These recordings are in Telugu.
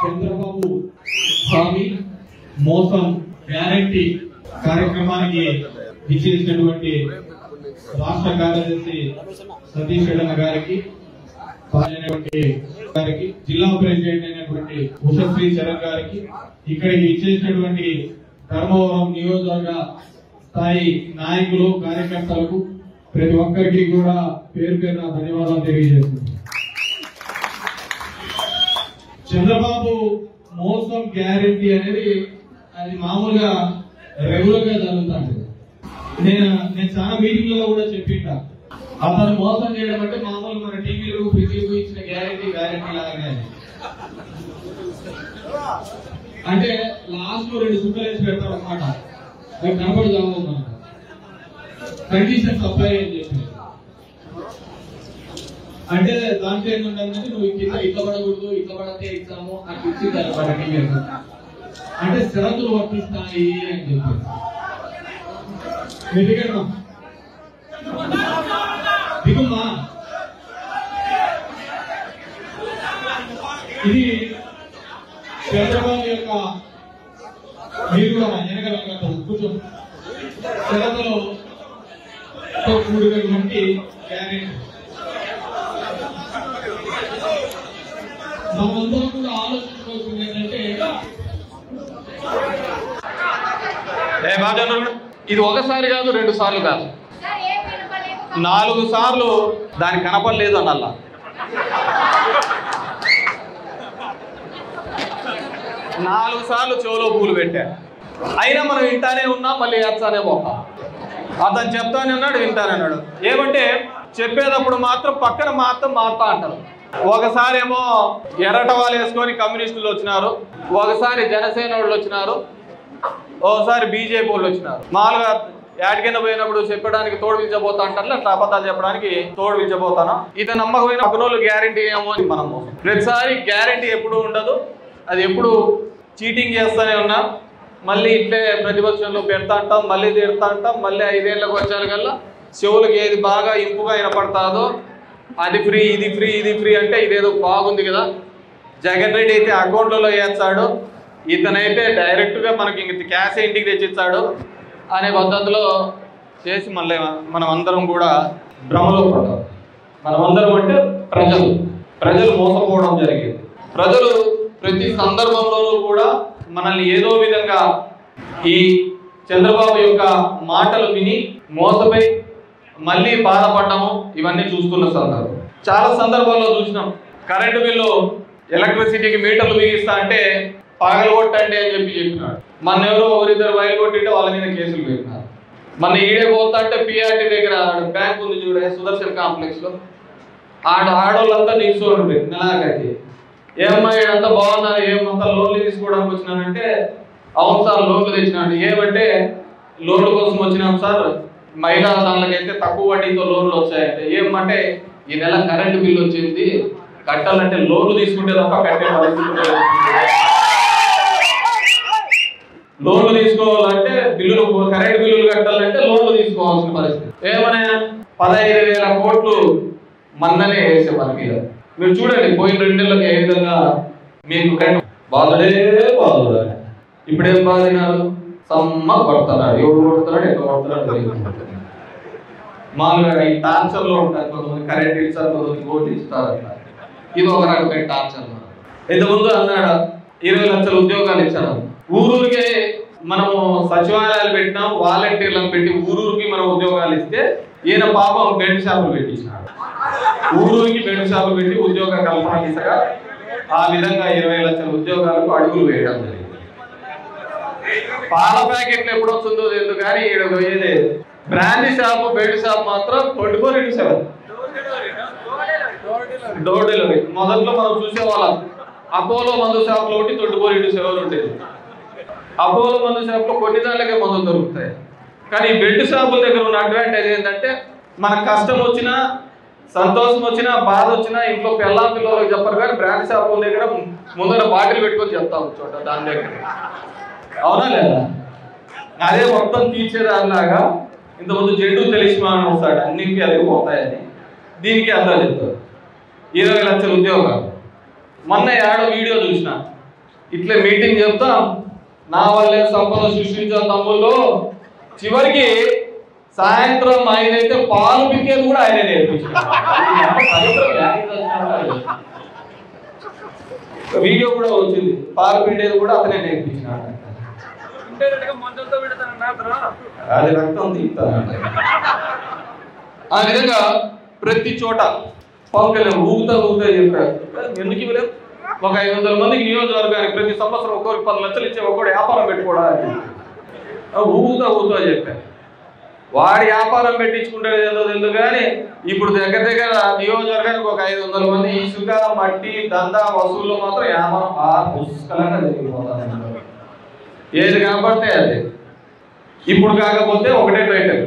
చంద్రబాబు స్వామి మోసం గ్యారంటీ కార్యక్రమానికి ఇచ్చేసినటువంటి రాష్ట్ర కార్యదర్శి సతీష్ రెడ్డి గారికి, జిల్లా ప్రెసిడెంట్ అయినటువంటి ఉషశ్రీ చరణ్ గారికి, ఇక్కడికి ఇచ్చేసినటువంటి ధర్మవరం నియోజకవర్గ స్థాయి నాయకులు, కార్యకర్తలకు ప్రతి ఒక్కరికి కూడా పేరు పేరున ధన్యవాదాలు తెలియజేస్తున్నాను. చంద్రబాబు మోసం గ్యారంటీ అనేది అది మామూలుగా రెగ్యులర్ గా జరుగుతుంది. నేను చాలా మీటింగ్ లో కూడా చెప్పింటా, అతను మోసం చేయడం అంటే మామూలు మన టీవీలు ఫ్రిడ్జ్లు ఇచ్చిన గ్యారంటీ లాగానే. అంటే లాస్ట్ లో 2 సుక్కలు వేసి పెడతారు అన్నమాట, అవి కనబడి కావాలి కండిషన్ సప్లై అని చెప్పి. అంటే దాంట్లో ఏంటంటే నువ్వు కింద ఇట్లా పడకూడదు, ఇట్లా పడితే ఎగ్జామ్ నాకు ఇచ్చింది అనమాట. అంటే షరతులు వర్తిస్తాయి అని చెప్పి. దిగుమ్మా, ఇది చంద్రబాబు యొక్క మీరు కూడా వెనక కూర్చో షరతులు కూడినటువంటి గ్యారెంటీ. మనందరం కూడా ఆలోచించుకోవాల్సింది ఏంటంటే, ఇది ఒకసారి కాదు, 2 సార్లు కాదు, 4 సార్లు దానికి కనపడలేదు అన్నల్లా. నాలుగు సార్లు చెవులో పూలు పెట్టా, అయినా మనం వింటానే ఉన్నాం, మళ్ళీ వేస్తానే పోతాం. అతను చెప్తానే అన్నాడు, వింటానే అన్నాడు. ఏమంటే చెప్పేటప్పుడు మాత్రం పక్కన మాత్రం మారుతా అంటారు. ఒకసారి ఏమో ఎర్రట వాళ్ళు వేసుకొని కమ్యూనిస్టులు వచ్చినారు, ఒకసారి జనసేన వాళ్ళు వచ్చినారు, ఒకసారి బీజేపీ వాళ్ళు వచ్చినారు. మామూలుగా యాడికైనా పోయినప్పుడు చెప్పడానికి తోడువించబోతా అంటారు, అట్లా అబద్ధాలు చెప్పడానికి తోడువించబోతాను. ఇతను నమ్మకమైన పక్కనోళ్ళు గ్యారంటీ ఏమో అని మనం ప్రతిసారి గ్యారంటీ ఎప్పుడు ఉండదు, అది ఎప్పుడు చీటింగ్ చేస్తూనే ఉన్నాం. మళ్ళీ ఇట్లే ప్రతిపక్షంలో పెడతా అంటాం, మళ్ళీ తీరుతా అంటాం. మళ్ళీ 5 ఏళ్ళకి వచ్చారు కల్లా చెవులకి ఏది బాగా ఇంపుగా వినపడతాదో అది ఫ్రీ, ఇది ఫ్రీ, ఇది ఫ్రీ అంటే ఇదేదో బాగుంది కదా. జగన్ రెడ్డి అయితే అకౌంట్లలో వేస్తాడు, ఇతనైతే డైరెక్ట్గా మనకి ఇంక క్యాష్ ఇంటికి తెచ్చిస్తాడు అనే పద్ధతిలో చేసి మళ్ళీ మనం అందరం కూడా భ్రమలో పడ్డాం. మనమందరం అంటే ప్రజలు మోసపోవడం జరిగింది. ప్రజలు ప్రతి సందర్భంలోనూ కూడా మనల్ని ఏదో విధంగా ఈ చంద్రబాబు యొక్క మాటలు విని మోసపోయి మళ్ళీ బాధపడ్డాము. ఇవన్నీ చూస్తున్న సందర్భం చాలా సందర్భాల్లో చూసినాం. కరెంటు బిల్లు ఎలక్ట్రిసిటీకి మీటర్లు బిగిస్తా అంటే పగలగొట్టండి అని చెప్పినాడు. మన ఎవరో ఒకరిద్దరు వైలు కొట్టింటే వాళ్ళ మీద కేసులు పెట్టినారు. మన ఈడే పోతా అంటే పిఆర్టీ దగ్గర బ్యాంక్ ఉంది చూడ, సుదర్శన్ కాంప్లెక్స్ లో ఆడవాళ్ళంతా నిల్చోండి నెలాఖరికి. ఏమన్నా అంతా బాగున్నారు, ఏమంతా లోన్లు తీసుకోవడానికి వచ్చినానంటే అవును సార్ లోన్లు తెచ్చినాడు. ఏమంటే లోన్ల కోసం వచ్చినాం సార్, మహిళా దానికైతే తక్కువ వడ్డీతో లోన్లు వచ్చాయంటే. ఏమంటే ఈ నెల కరెంటు బిల్లు వచ్చింది, కట్టాలంటే లోన్లు తీసుకుంటే తప్ప కట్టే పరిస్థితి, లోన్లు తీసుకోవాలంటే కరెంటు బిల్లులు కట్టాలంటే లోన్లు తీసుకోవాల్సిన పరిస్థితి. ఏమన్నా 15,000 కోట్లు మన్ననే వేసే మనకి. మీరు చూడండి పోయిన 2 నెలలకు ఏ విధంగా మీకు బాధడే బాధ. ఇప్పుడేం బాధినారు, సమ్మ కొడుతున్నాడు, ఎవడు కొడుతున్నాడు, ఎట్లా కొడుతున్నాడు. మామూలుగా ఈ టార్చర్లో ఉంటారు, కొంతమంది కరెంట్ ఇస్తారు, కొంతమంది ఓట్లు ఇస్తారు. ఇది ఒక రకమైన టార్చర్. ఇంతకుముందు అన్నాడు 20 లక్షల ఉద్యోగాలు ఇచ్చాడు. ఊరూరికే మనము సచివాలయాలు పెట్టినాం, వాలంటీర్లను పెట్టి ఊరూరికి మనం ఉద్యోగాలు ఇస్తే ఈయన పాపం బెడ్ షాపులు పెట్టించినాడు. ఊరూరికి బెడ్ షాపులు పెట్టి ఉద్యోగ కల్పన దిశగా ఆ విధంగా 20 లక్షల ఉద్యోగాలకు అడుగులు వేయడం జరిగింది. పాల ప్యాకెట్లు ఎప్పుడు వస్తుందో తెలియదు కానీ ఏదే బ్రాండీ షాప్, బెడ్ షాప్ మాత్రం 24/7 డోర్ డెలివరీ. మొదట్లో మనం చూసేవాళ్ళం అపోలో మందు షాప్లో ఒకటి 24/7 ఉండేది. అపోలో మందు షాప్లో కొన్ని దానికే మందులు దొరుకుతాయి. కానీ బెడ్ షాపుల దగ్గర ఉన్న అడ్వాంటేజ్ ఏంటంటే మనకు కష్టం వచ్చినా, సంతోషం వచ్చినా, బాధ వచ్చినా ఇంట్లో పిల్లలకు చెప్పరు. కానీ బ్రాండ్ షాపుల దగ్గర ముందర బాటిల్ పెట్టుకొని చెప్తా చోట దాని దగ్గర. అవునా లేదా? అదే మొత్తం తీర్చేదానిలాగా ఇంతకుముందు జెండు తెలిసిమాని వస్తాడు, అన్నింటికి అదే పోతాయని దీనికి అంతా చెప్తారు. 20 లక్షల ఉద్యోగాలు మొన్న యాడో వీడియో చూసిన, ఇట్లా మీటింగ్ చెప్తా నా వల్లే సంపద సృష్టించిన తమ్ముళ్ళు, చివరికి సాయంత్రం ఆయనైతే పాలు పిక్కేది కూడా ఆయనే నేర్పించారు. వీడియో కూడా వచ్చింది, పాలు పిండేది కూడా అతనే నేర్పించినాడు. అది రక్తం తీస్తాను. ఆ విధంగా ప్రతి చోట పవన్ కళ్యాణ్ ఊగుతా చెప్పారు. ఎందుకు ఇవ్వలేదు? ఒక 500 మందికి నియోజకవర్గానికి ప్రతి సంవత్సరం ఒక్కొక్కరికి 10 లక్షలు ఇచ్చే ఒక్కడు వ్యాపారం పెట్టుకోవడానికి ఊగుతా చెప్పారు. వాడి వ్యాపారం పెట్టించుకుంటే ఏదో తెలుసు కానీ ఇప్పుడు దగ్గర నియోజకవర్గానికి ఒక 500 మంది ఇసుక మట్టి దందా వసూళ్ళు మాత్రం వ్యాపారం బాగా పుష్కలంగా జరిగిపోతారు. ఏది కనపడితే అది. ఇప్పుడు కాకపోతే ఒకటే టైటిల్.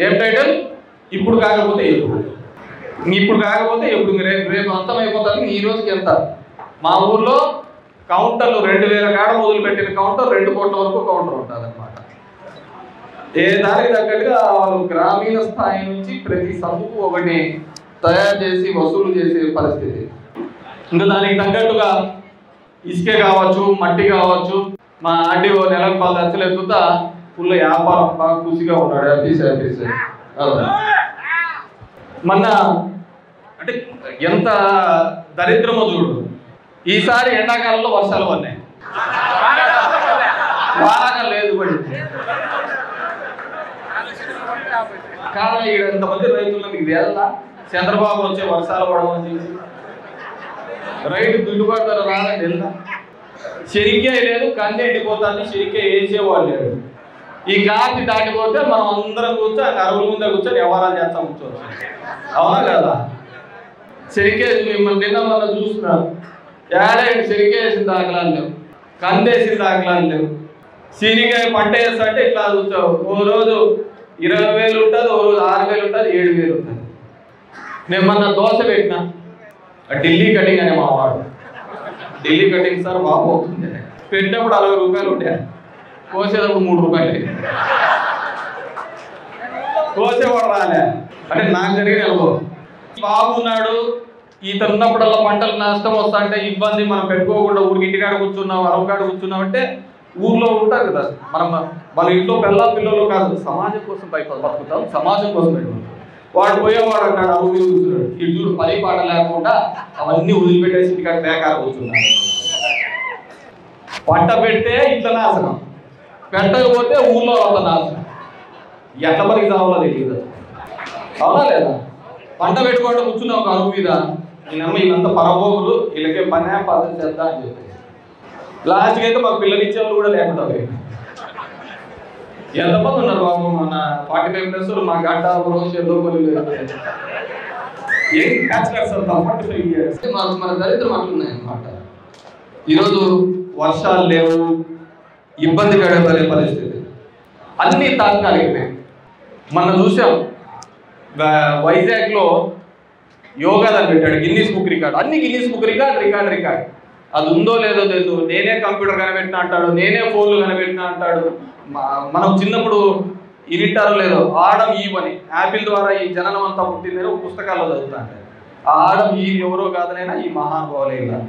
ఏం టైటిల్? ఇప్పుడు కాకపోతే ఇప్పుడు కాకపోతే ఎప్పుడు రేపు అంతం అయిపోతారు. ఈ రోజుకి ఎంత? మా ఊర్లో కౌంటర్లు 2000 కాడ మొదలు పెట్టిన కౌంటర్ 2 కోట్ల వరకు కౌంటర్ ఉంటుంది అనమాట. ఏ దానికి తగ్గట్టుగా వాళ్ళు గ్రామీణ స్థాయి నుంచి ప్రతి సబ్బుకు ఒకటి తయారు చేసి వసూలు చేసే పరిస్థితి. ఇంకా దానికి తగ్గట్టుగా ఇసుకే కావచ్చు, మట్టి కావచ్చు. మా ఆర్డీఓ నెలకు 10 లక్షలు ఎత్తుతా ఫుల్ వ్యాపారం బాగా ఖుషిగా ఉన్నాడు. హ్యాపీ. మొన్న అంటే ఎంత దరిద్రమో చూడు. ఈసారి ఎండాకాలంలో వర్షాలు పడినాయి, వానాకాలం లేదు పడి. కాదా ఇక్కడ ఎంతమంది రైతులు మీకు వేళ చంద్రబాబు వచ్చే వర్షాలు పడమని రైతు గిట్టుబాటు ధర రాదని తెలుసా? శనిక్కాయ లేదు, కంది ఎండిపోతుంది, శనిక్కాయ వేసేవాళ్ళు లేడు. ఈ కార్తీ దాటిపోతే మనం అందరం కూర్చొని అరుగుల ముందే కూర్చొని వ్యవహారాలు చేస్తాం కూర్చోవచ్చు. అవునా కదా? శనిక్కాయ మిమ్మల్ని నిన్న మనం చూస్తున్నాం. ఏడాది శనిక్కాయ వేసిన దాఖలాలు లేవు, కందేసిన దాఖలాలు లేవు. శనికాయ పంట వేస్తుంటే ఇట్లా చూస్తావు. ఓ రోజు 20,000 ఉంటుంది, ఓ రోజు 6,000 ఉంటుంది, 7,000 ఉంటుంది. నేను మొన్న దోశ పెట్టినా, ఢిల్లీ కటింగ్ అనే మావాడు. ఢిల్లీ కటింగ్ సార్ బాబు అవుతుంది. పెట్టినప్పుడు 60 రూపాయలు ఉంటాయి, కోసేటప్పుడు 3 రూపాయలు. కోసేవాడు రాలే అంటే నాకు జరిగిన అనుభవం. బాబు ఉన్నాడు, ఇతను ఉన్నప్పుడల్లా పంటలు నష్టం వస్తా అంటే ఇబ్బంది. మనం పెట్టుకోకుండా ఊరికి ఇంటికాడ కూర్చున్నాం, అరవకాడ కూర్చున్నాం అంటే ఊర్లో ఉంటారు కదా. మన ఇంట్లో పిల్లలు కాదు, సమాజం కోసం బతుకుతాం, సమాజం కోసం పెట్టుకుంటాం. వాడు పోయేవాడు అన్నాడు, అరుగు కూర్చున్నాడు. ఇటు చూడు పని పాట లేకుండా అవన్నీ వదిలిపెట్టేసి ఇంటికాడ బేకార కూర్చున్నాడు. పంట పెడితే ఇట్లా నాశనం, పెట్టకపోతే ఊర్లో అంత నాశనం. ఎట్ల పనికి కావాలో తెలియదు. అవునా లేదా? పంట పెట్టుకోవడం కూర్చున్నాం ఒక అరుగు మీద, నేనమ్మ వీళ్ళంతా పరభోగులు, వీళ్ళకే పద్ధతి చేద్దా అని చెప్పి లాస్ట్కి అయితే మాకు పిల్లలు ఇచ్చేవాళ్ళు కూడా లేకుండా ఎంతమంది ఉన్నారు బాబు? మన 45+ మా గడ్డ రోజు ఏం బ్యాచిలర్స్ అంతా 45 years. మన దరిద్రం అట్లున్నాయి అన్నమాట. ఈరోజు వర్షాలు లేవు, ఇబ్బంది పడే పరిస్థితి, అన్ని తాత్కాలికమే. మనం చూసాం వైజాగ్లో యోగాదాన్ని పెట్టాడు, గిన్నీస్ బుక్ రికార్డ్. అన్ని గిన్నీస్ బుక్ రికార్డ్. అది ఉందో లేదో తెలియదు. నేనే కంప్యూటర్ కనిపెట్టినా అంటాడు, నేనే ఫోన్లు కనిపెట్టినా అంటాడు. మనం చిన్నప్పుడు ఇనింటారో లేదో, ఆడం ఈవ్ అని యాపిల్ ద్వారా ఈ జననం అంతా పుట్టిందని ఒక పుస్తకాల్లో చదువుతాను. ఆ ఆడం ఈవ్ ఎవరో కాదనైనా ఈ మహానుభావులే ఇలా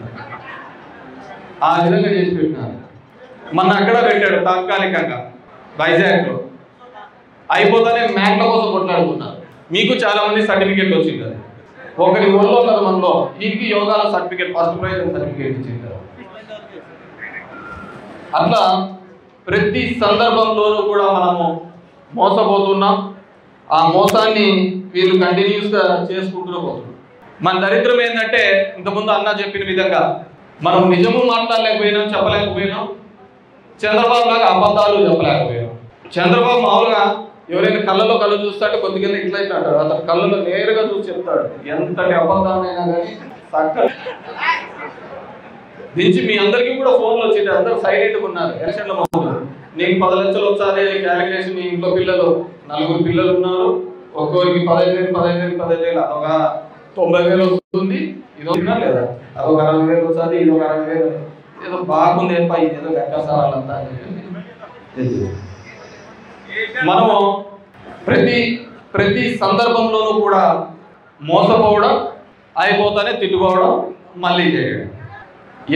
ఆ విధంగా చేసి పెట్టినారు. మన అక్కడ పెట్టాడు తాత్కాలికంగా వైజాగ్లో. అయిపోతానే మ్యాట్ల కోసం కొట్లాడుకున్నారు. మీకు చాలా మంది సర్టిఫికేట్లు వచ్చింది కదా, ఒకరి ఊళ్ళో కదా మనలో దీనికి యోగాల సర్టిఫికేట్, ఫస్ట్ ప్రైజ్ సర్టిఫికేట్ ఇచ్చింది. అట్లా ప్రతి సందర్భంలోనూ కూడా మనము మోసపోతున్నాం. ఆ మోసాన్ని వీళ్ళు కంటిన్యూస్గా చేసుకుంటూ పోతున్నాం. మన దరిద్రం ఏంటంటే ఇంతకుముందు అన్న చెప్పిన విధంగా మనం నిజము మాట్లాడలేకపోయినాం, చెప్పలేకపోయినాం. చంద్రబాబు లాగా అబద్ధాలు చెప్పలేకపోయినాం. చంద్రబాబు మామూలుగా ఎవరైనా కళ్ళలో కళ్ళు చూస్తాడు, కొద్దిగా ఇట్లా అంటాడు, అతను కళ్ళలో నేరుగా చూసి చెప్తాడు. ఎంతటి అబద్ధాలైనా కానీ చక్కగా దించి మీ అందరికీ కూడా ఫోన్లు వచ్చింది, అందరూ సైలెంట్గా ఉన్నారు. ఎలక్షన్ల ముందు నీకు 10 లక్షలు వచ్చాది క్యాలిక్యులేషన్. మీ ఇంట్లో పిల్లలు 4 పిల్లలు ఉన్నారు, ఒక్కొక్కరికి 15,000 అదొక 90,000 వస్తుంది. ఇదో లేదా అదొక 60,000 వచ్చాది, ఇదొక 60,000. ఏదో బాగుంది ఇదేదో కట్టాలంతా. మనము ప్రతి సందర్భంలోనూ కూడా మోసపోవడం, అయిపోతానే తిట్టుకోవడం, మళ్ళీ చేయడం.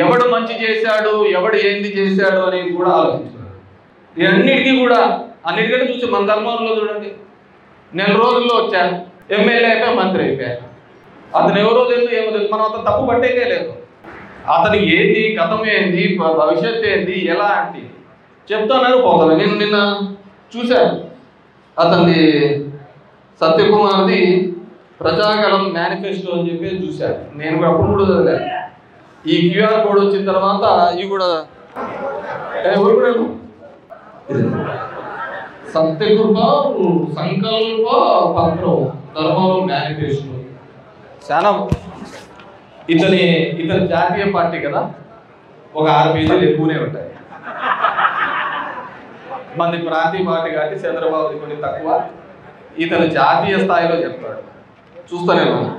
ఎవడు మంచి చేశాడు, ఎవడు ఏంది చేశాడు అనేది కూడా ఆలోచించాడు. ఇవన్నిటికీ కూడా అన్నిటికంటే చూసి మన ధర్మంలో చూడండి, నెల రోజుల్లో వచ్చా ఎమ్మెల్యే అయిపోయా, మంత్రి అయిపోయా. అతను ఎవరో తెలుసు ఏమో తెలుసు, మనం అతను తప్పు పట్టేదే లేదు. అతను ఏంది, గతం ఏంది, భవిష్యత్తు ఏంది, ఎలా అంటే చెప్తానని పోతాను. నేను నిన్న చూశాను అతన్ని సత్యకుమార్ది ప్రజాగళం మేనిఫెస్టో అని చెప్పి చూశాను. నేను అప్పుడు కూడా చదివాను. ఈ క్యూఆర్ కోడ్ వచ్చిన తర్వాత ఇవి కూడా సత్యకృప సంకల్ప పత్రం ధర్మవరం మేనిఫెస్టో. చాలా ఇతని జాతీయ పార్టీ కదా, ఒక 6 పేజీలు ఎక్కువనే ఉంటాయి. మంది ప్రాంతీయ పార్టీ కాబట్టి చంద్రబాబు కొన్ని తక్కువ. ఇతను జాతీయ స్థాయిలో చెప్తాడు, చూస్తానే మనం.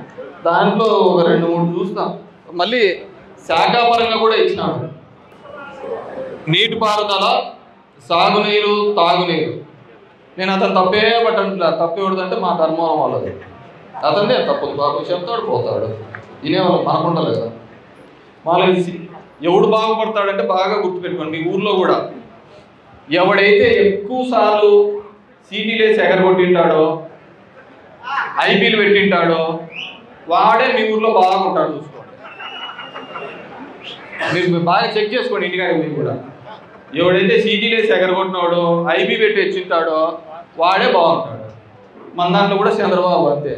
దాంట్లో ఒక 2-3 చూస్తాం. మళ్ళీ శాఖాపరంగా కూడా ఇచ్చినాడు. నీటిపారుదల, సాగునీరు, తాగునీరు. నేను అతను తప్పే పట్టట్లా. తప్పే పడుతుంటే మా ధర్మవరం వాళ్ళది, అతనే తప్పదు బాబు చెప్తాడు, పోతాడు. వినేవాళ్ళు మనకుండాలి కదా. వాళ్ళకి ఎవడు బాగుపడతాడంటే బాగా గుర్తుపెట్టుకోండి, మీ ఊర్లో కూడా ఎవడైతే ఎక్కువ సార్లు సీటీలేసి ఎగరగొట్టింటాడో, ఐపీలు పెట్టింటాడో వాడే మీ ఊర్లో బాగుంటాడు. చూసుకోండి, మీరు బాగా చెక్ చేసుకోండి ఇంటికాడ. మీరు కూడా ఎవడైతే సీటీలేసి ఎగరగొట్టినాడో, ఐపీ పెట్టి వచ్చింటాడో వాడే బాగుంటాడు. మన దాంట్లో కూడా చంద్రబాబు అంతే.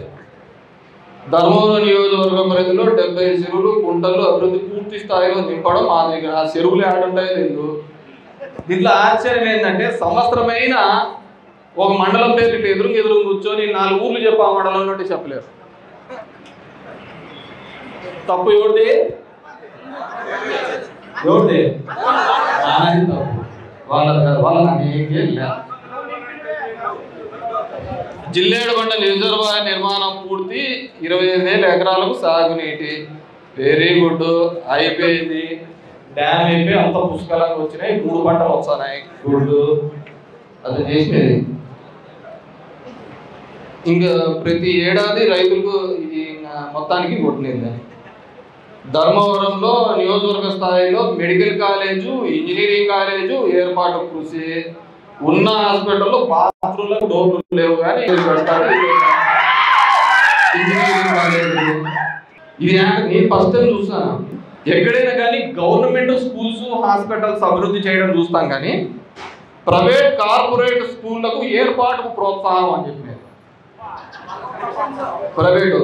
ధర్మవరం నియోజకవర్గం పరిధిలో 70 చెరువులు, కుంటలు అభివృద్ధి పూర్తి స్థాయిలో నింపడం మా దగ్గర. ఆ చెరువులు ఏడుంటాయో లేదు. దీంట్లో ఆశ్చర్యం ఏంటంటే సంవత్సరమైన ఒక మండలం పేరు ఇట్లా ఎదురు కూర్చొని 4 ఊర్లు చెప్పు ఆ మండలం నుండి చెప్పలేరు. తప్పు ఎవరిది? ఎవరిది? తప్పు వాళ్ళది కాదు. వాళ్ళ నాకేం లేదు. జిల్లేడుబండ రిజర్వాయర్ నిర్మాణం పూర్తి, 25,000 ఎకరాలకు సాగునీటి. వెరీ గుడ్, అయిపోయింది. డ్యామ్ అయిపోయి అంత పుష్కలంగా వచ్చినాయి, 3 పంటలు వస్తున్నాయి. గుడ్, అది చేసినది. ఇంకా ప్రతి ఏడాది రైతులకు ఇది మొత్తానికి కొట్టినది. ధర్మవరంలో నియోజకవర్గ స్థాయిలో మెడికల్ కాలేజు, ఇంజనీరింగ్ కాలేజు ఏర్పాటు కృషి. ఉన్న హాస్పిటల్లో బాత్రూమ్లకు డోర్లు లేవు కానీ ఇంజనీరింగ్ కాలేజీ. ఇది నేను ఫస్ట్ టైం చూస్తాను. ఎక్కడైనా కానీ గవర్నమెంట్ స్కూల్స్, హాస్పిటల్స్ అభివృద్ధి చేయడం చూస్తాం, కానీ ప్రైవేట్ కార్పొరేట్ స్కూళ్లకు ఏర్పాటుకు ప్రోత్సాహం అని చెప్పి ప్రైవేటు.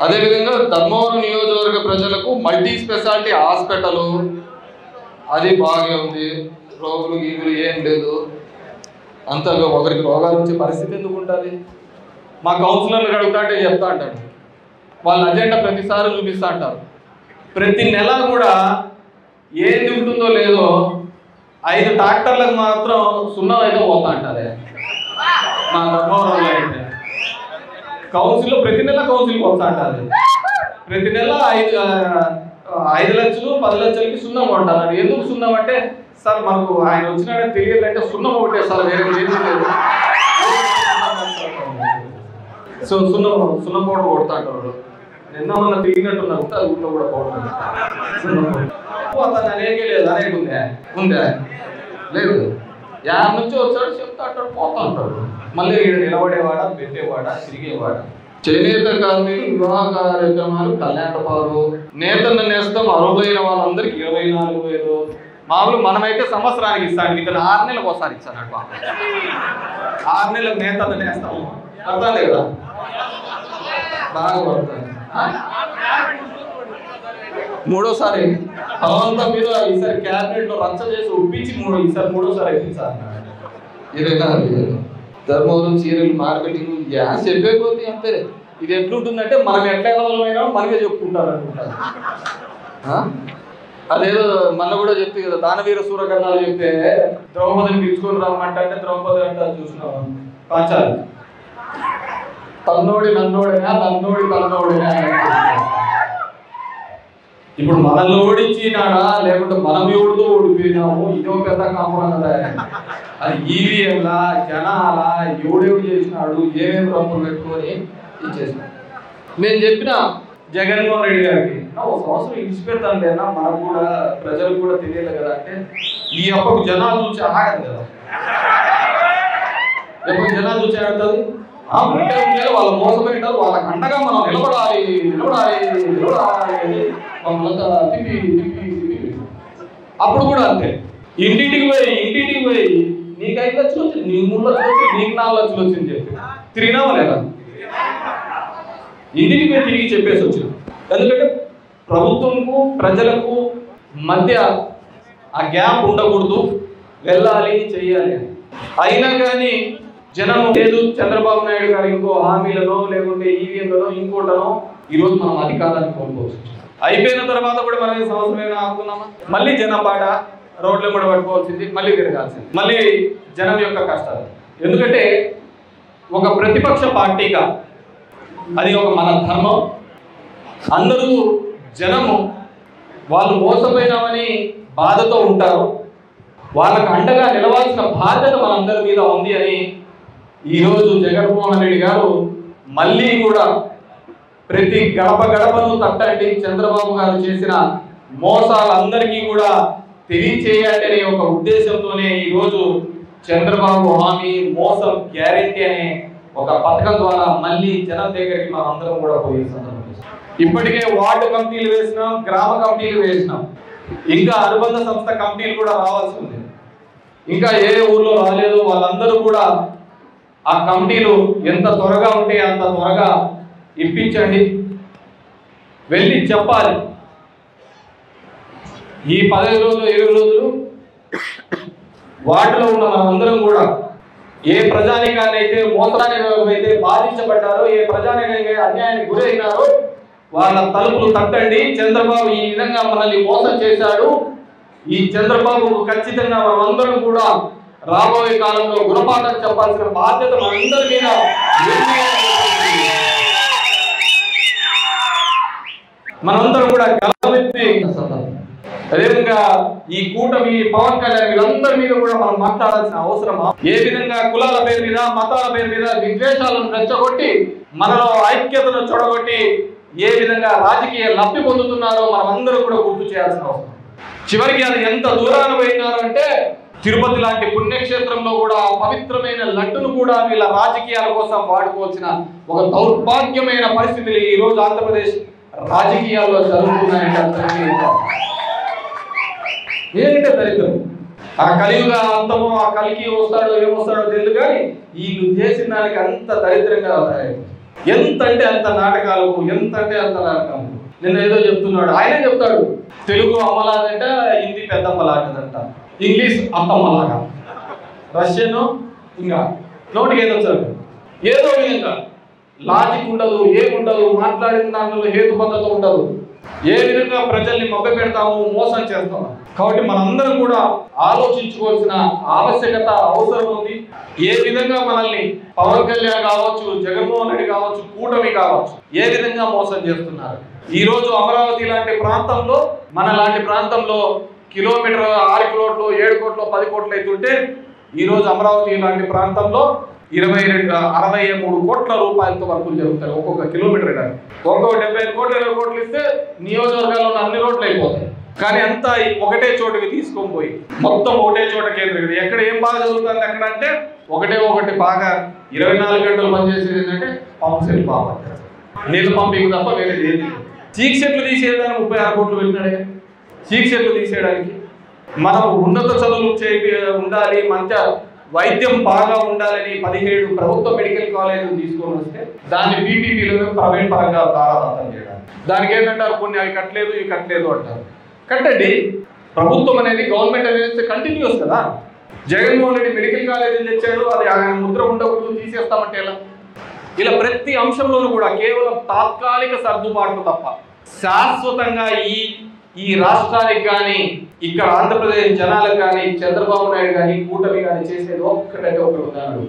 అదేవిధంగా ధర్మవరం నియోజకవర్గ ప్రజలకు మల్టీ స్పెషాలిటీ హాస్పిటల్, అది బాగా ఉంది. రోగులు గీగులు ఏం లేదు. అంత ఒకరికి రోగాలు వచ్చే పరిస్థితి ఎందుకు ఉంటుంది? మా కౌన్సిలర్లు అడుగుతా అంటే చెప్తా అంటాడు. వాళ్ళ అజెండా ప్రతిసారి చూపిస్తూ అంటారు. ప్రతి నెల కూడా ఏది ఉంటుందో లేదో 5 ట్రాక్టర్లకు మాత్రం సున్నా అయితే పోతా అంటారే మా ధర్మవరంలో. అయితే కౌన్సిల్లో ప్రతి నెల కౌన్సిల్కి వస్తా అంటారు. ప్రతి నెల 5 లక్షలు 10 లక్షలకి సున్నం కొంటారు. ఎందుకు సున్నం అంటే, సార్ మనకు ఆయన వచ్చినాడని తెలియాలంటే సున్నం ఒకటే సార్, వేరే ఏది లేదు. సో సున్నం పౌడర్ కొడతా అంటారు. నిన్న మొన్న తిరిగినట్టున్నారు, ఊళ్ళో కూడా పౌడర్. అతను అనేకే లేదు, అనేక ఉందా లేదు. యాడ్ నుంచి వచ్చాడు చెప్తా అంటాడు, పోతా అంటాడు. మళ్ళీ ఇక్కడ నిలబడేవాడా, పెట్టేవాడా, తిరిగేవాడా. చేనేత కార్మికులు వివాహ కార్యక్రమాలు కళ్యాణపాలు. నేతన్న నేస్తం అర్హులైన వాళ్ళందరికీ 24,000. మామూలు మనమైతే సంవత్సరానికి ఇస్తాను, ఇక్కడ 6 నెలలకు ఒకసారి ఇస్తాను. 6 నెలలకు నేతన్న నేస్తాము, అర్థం కదా, బాగా పడుతుంది. మూడోసారి భగవంతం మీద ఈసారి క్యాబినెట్ లో రచ్చ చేసి ఒప్పించి ఈసారి మూడోసారి అయిపోయింది సార్. 24,000. ధర్మవరం చీరలు మార్కెటింగ్ గ్యాస్ చెప్పేపోతే అంతే. ఇది ఎట్లుంటుందంటే మనం ఎట్లా ఎదవలమైనా మనమే చెప్పుకుంటారు అనుకుంటారు. అదేదో మన కూడా చెప్తే కదా, దానవీర సూరకర్ణాలు చెప్తే ద్రౌపదిని పిలుచుకొని రమ్మంటే ద్రౌపది అంటారు. చూసినావా పాంచాలి, తన్నోడి నన్నోడినా, నన్నోడి తన్నోడినా. ఇప్పుడు మనల్ని ఓడించినాడా లేకుంటే మనం ఎవరితో ఓడిపోయినాము, ఇదో పెద్ద కామన్ కదా. అది ఈవీఎంలా, జనాలా, ఎవడెవడు చేసినాడు, ఏమేమి రంగులు పెట్టుకొని ఇచ్చేసినాడు. నేను చెప్పిన జగన్మోహన్ రెడ్డి గారికి ఒక సంవత్సరం ఇచ్చిపెడతాను లేనా, మనకు కూడా ప్రజలకు కూడా తెలియదు కదా అంటే, ఈ అప్పకు జనాలు చూసి ఆగదు కదా, ఎప్పుడు జనాలు చూసి ఆడుతుంది. వాళ్ళ మోసపోయింటారు, వాళ్ళకి అండగా మనం నిలబడాలి వాళ్ళంతా తిప్పి అప్పుడు కూడా అంతే. ఇంటింటికి పోయి నీకు 5 లక్షలు వచ్చింది, నీకు 3 లక్షలు వచ్చింది, నీకు 4 లక్షలు వచ్చింది చెప్పి తిరిగినావా లేదా? ఇంటికి పోయి తిరిగి చెప్పేసి వచ్చింది. ఎందుకంటే ప్రభుత్వంకు ప్రజలకు మధ్య ఆ గ్యాప్ ఉండకూడదు, వెళ్ళాలి చెయ్యాలి. అయినా కానీ జనం లేదు, చంద్రబాబు నాయుడు గారు ఇంకో హామీలను లేకుంటే ఈవీఎంలను ఇంకోటనో ఈరోజు మనం అధికారాన్ని కోల్పోవచ్చు. అయిపోయిన తర్వాత కూడా మనం ఈ సంవత్సరం ఆగుతున్నామా? మళ్ళీ జనం పాట రోడ్లు కూడా పట్టుకోవాల్సింది, మళ్ళీ తిరగాల్సింది, మళ్ళీ జనం యొక్క కష్టాలు. ఎందుకంటే ఒక ప్రతిపక్ష పార్టీగా అది ఒక మన ధర్మం. అందరూ జనము వాళ్ళు మోసపోయినామని బాధతో ఉంటారు, వాళ్ళకు అండగా నిలవాల్సిన బాధ్యత మనందరి మీద ఉంది అని ఈరోజు జగన్మోహన్ రెడ్డి గారు మళ్ళీ కూడా ప్రతి గడపను తట్టండి, చంద్రబాబు గారు చేసిన మోసాలందరికీ కూడా తెలియచేయాలి అనే ఒక ఉద్దేశంతోనే ఈరోజు చంద్రబాబు హామీ మోసం గ్యారెంటీ అనే ఒక పథకం ద్వారా మళ్ళీ జనం దగ్గరికి మనం అందరం కూడా పోయే సందర్భం. ఇప్పటికే వార్డు కమిటీలు వేసినాం, గ్రామ కమిటీలు వేసినాం, ఇంకా అనుబంధ సంస్థ కమిటీలు కూడా రావాల్సి ఉంది. ఇంకా ఏ ఊర్లో రాలేదు వాళ్ళందరూ కూడా ఆ కమిటీలు ఎంత త్వరగా ఉంటే అంత త్వరగా ఇప్పించండి, వెళ్ళి చెప్పాలి. ఈ 15 రోజులు 20 రోజులు వార్డులో ఉన్న మనందరం కూడా ఏ ప్రజానికాన్ని అయితే మోసానికి అయితే బాధించబడ్డారో, ఏ ప్రజానికానికి అన్యాయానికి గురైనారో వాళ్ళ తలుపులు తట్టండి. చంద్రబాబు ఈ విధంగా మనల్ని మోసం చేశాడు, ఈ చంద్రబాబు ఖచ్చితంగా మనమందరం కూడా రాబోయే కాలంలో గుణపాఠం చెప్పాల్సిన బాధ్యత మనందరి మీద. మనందరం కూడా గలమెత్తి అదేవిధంగా ఈ కూటమి పవన్ కళ్యాణ్ వీళ్ళందరి మీద కూడా మనం మాట్లాడాల్సిన అవసరం. ఏ విధంగా కులాల పేరు మీద మతాల పేరు మీద విద్వేషాలను రెచ్చగొట్టి మనలో ఐక్యతను చూడగొట్టి ఏ విధంగా రాజకీయ లబ్ధి పొందుతున్నారో మనం అందరూ కూడా గుర్తు చేయాల్సిన అవసరం. చివరికి అది ఎంత దూరాన పోయినారు అంటే తిరుపతి లాంటి పుణ్యక్షేత్రంలో కూడా పవిత్రమైన లడ్డును కూడా వీళ్ళ రాజకీయాల కోసం వాడుకోవాల్సిన ఒక దౌర్భాగ్యమైన పరిస్థితులు ఈ రోజు ఆంధ్రప్రదేశ్ రాజకీయాల్లో జరుగుతున్నాయంటే ఏంటంటే దరిద్రం. ఆ కలియుగ అంతమో ఆ కలికి వస్తాడో ఏమొస్తాడో తెలియదు, కానీ వీళ్ళు చేసిన దానికి అంత దరిద్రంగా ఎంత అంటే అంత నాటకాలు, ఎంత అంటే అంత నాటకాలు. నిన్న ఏదో చెప్తున్నాడు, ఆయనే చెప్తాడు తెలుగు అమ్మలాదంట, హిందీ పెద్దమ్మలాంటిదంట, ఇంగ్లీష్ అత్తమ్మలాగా, రష్యన్ ఇంకా నోటికి ఏదో వచ్చారు. ఏదో విధంగా లాజిక్ ఉండదు, ఏముండదు, మాట్లాడిన దాంట్లో హేతుబద్ధత ఉండదు. ఏ విధంగా ప్రజల్ని మభ్య పెడతాము, మోసం చేస్తాము. కాబట్టి మనందరం కూడా ఆలోచించుకోవాల్సిన ఆవశ్యకత అవసరం ఉంది. ఏ విధంగా మనల్ని పవన్ కళ్యాణ్ కావచ్చు, జగన్మోహన్ రెడ్డి కావచ్చు, కూటమి కావచ్చు ఏ విధంగా మోసం చేస్తున్నారు. ఈ రోజు అమరావతి లాంటి ప్రాంతంలో, మన లాంటి ప్రాంతంలో కిలోమీటర్ 6 కోట్లు 7 కోట్లు 10 కోట్లు అవుతుంటే ఈ రోజు అమరావతి లాంటి ప్రాంతంలో 63 కోట్ల రూపాయలతో వర్కులు జరుగుతాయి ఒక్కొక్క కిలోమీటర్. ఒక్కొక్క 75 కోట్లు 20 కోట్లు ఇస్తే నియోజకవర్గాల్లో ఉన్న అన్ని రోడ్లు అయిపోతాయి. కానీ అంతా ఒకటే చోటుకి తీసుకొని పోయి మొత్తం ఒకటే చోట కేంద్రీకరణ. ఎక్కడ ఏం బాగా జరుగుతుంది అక్కడ అంటే ఒకటి బాగా 24 గంటలు పనిచేసేది ఏంటంటే పంప్ సెట్ బాగా నీళ్ళు పంపింగ్ తప్ప వేరే ఏది. చీక్ సెట్లు తీసేయడానికి 36 కోట్లు వెళ్ళినాడే. చీక్ సెట్లు తీసేయడానికి మనం ఉన్నత చదువులు ఉండాలి, మంచి వైద్యం బాగా ఉండాలని 17 ప్రభుత్వ మెడికల్ కాలేజీలు తీసుకొని వస్తే దాన్ని పీపీపీలో ప్రైవేట్ పరంగా తారాదాతం చేయడానికి. దానికి ఏంటంటారు, కొన్ని అవి కట్టలేదు ఇవి కట్టలేదు అంటారు. కట్టండి. ప్రభుత్వం అనేది గవర్నమెంట్ అనేది కంటిన్యూస్ కదా. జగన్మోహన్ రెడ్డి మెడికల్ కాలేజీలు తెచ్చాడు, అది ఆయన ముద్ర ఉండకూడదు తీసేస్తామంటే ఎలా? ఇలా ప్రతి అంశంలోనూ కూడా కేవలం తాత్కాలిక సర్దుబాట్లు తప్ప శాశ్వతంగా ఈ రాష్ట్రానికి కానీ ఇక్కడ ఆంధ్రప్రదేశ్ జనాలకు కానీ చంద్రబాబు నాయుడు కానీ కూటమి కానీ చేసేది ఒక్కటంటే ఒకటి ఉదాహరణ.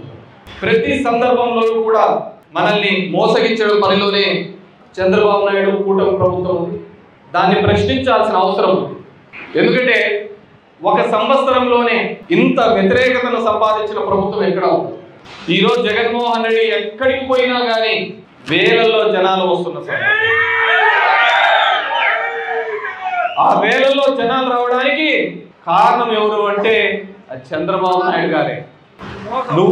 ప్రతి సందర్భంలోనూ కూడా మనల్ని మోసగించడం పనిలోనే చంద్రబాబు నాయుడు కూటమి ప్రభుత్వం ఉంది. దాన్ని ప్రశ్నించాల్సిన అవసరం ఉంది. ఎందుకంటే ఒక సంవత్సరంలోనే ఇంత వ్యతిరేకతను సంపాదించిన ప్రభుత్వం ఎక్కడ ఉంది? ఈరోజు జగన్మోహన్ రెడ్డి ఎక్కడికి పోయినా కానీ వేలల్లో జనాలు వస్తున్న ఆ వేళల్లో జనాలు రావడానికి కారణం ఎవరు అంటే అది చంద్రబాబు నాయుడు గారే. నువ్వు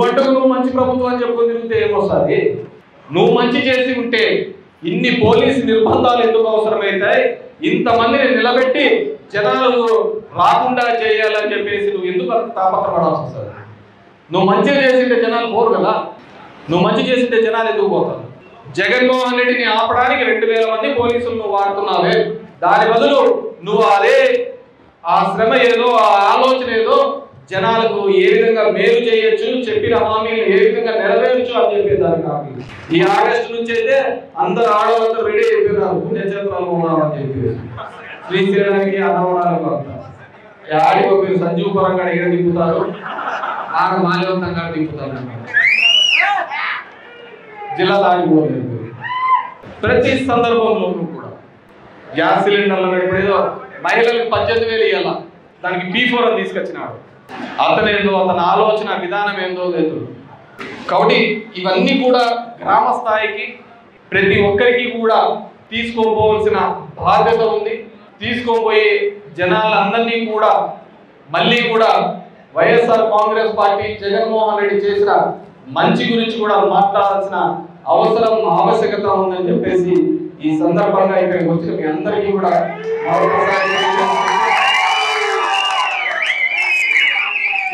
మంచి ప్రభుత్వం అని చెప్పుకొని తిరిగితే ఏమొస్తుంది? నువ్వు మంచి చేసి ఉంటే ఇన్ని పోలీసు నిర్బంధాలు ఎందుకు అవసరమవుతాయి? ఇంతమందిని నిలబెట్టి జనాలు రాకుండా చేయాలని చెప్పేసి నువ్వు ఎందుకు తాపత్రపడాల్సి వస్తుంది? నువ్వు మంచిగా చేసింటే జనాలు పోరు కదా. నువ్వు మంచి చేసింటే జనాలు ఎందుకు పోతారు? జగన్మోహన్ రెడ్డిని ఆపడానికి 2000 మంది పోలీసులు నువ్వు వాడుతున్నావే, దాని బదులు నువ్వు అదే ఆ శ్రమ ఏదో ఆ ఆలోచన ఏదో జనాలకు ఏ విధంగా మేలు చేయొచ్చు, చెప్పిన హామీలు ఏ విధంగా నెరవేర్చు అని చెప్పేదాన్ని కాదు. ఈ ఆగస్టు నుంచి అయితే అందరు ఆడవాళ్ళందరూ రెడీ అయిపోయినారు పుణ్యక్షేత్రాలు ఉన్నామని చెప్పి శ్రీశైలానికి అన్నవరాలకు ఆడికి మీరు సంజీవ పరంగా ఎక్కడ దింపుతారు, ఆడ మాల్యవంతంగా దింపుతారు, జిల్లా దాటిపోలేదు. ప్రతి సందర్భంలోనూ కూడా గ్యాస్ సిలిండర్లు నడిపేదో మహిళలకు 18,000 ఇవ్వాల, దానికి P4 అని తీసుకొచ్చినాడు. అతనేందో అతని ఆలోచన విధానం ఏందో లేదు. కాబట్టి ఇవన్నీ కూడా గ్రామ స్థాయికి ప్రతి ఒక్కరికి కూడా తీసుకోపోవాల్సిన బాధ్యత ఉంది. తీసుకోపోయే జనాలందరినీ కూడా మళ్ళీ కూడా వైఎస్ఆర్ కాంగ్రెస్ పార్టీ జగన్మోహన్ రెడ్డి చేసిన మంచి గురించి కూడా మాట్లాడాల్సిన అవసరం ఆవశ్యకత ఉందని చెప్పేసి ఈ సందర్భంగా ఇక్కడికి వచ్చిన మీ అందరికీ కూడా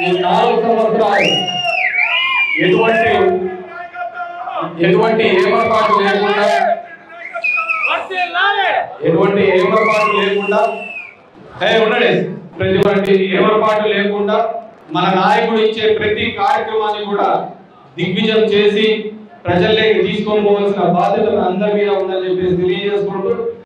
ఈ 4 సంవత్సరాలు ఎటువంటి ఏమరపాటు లేకుండా ప్రతి ఏమరపాటు లేకుండా మన నాయకుడు ఇచ్చే ప్రతి కార్యక్రమాన్ని కూడా దిగ్విజయం చేసి ప్రజల్లోకి తీసుకొని పోవాల్సిన బాధ్యత అందరి మీద ఉందని చెప్పేసి తెలియజేసుకుంటూ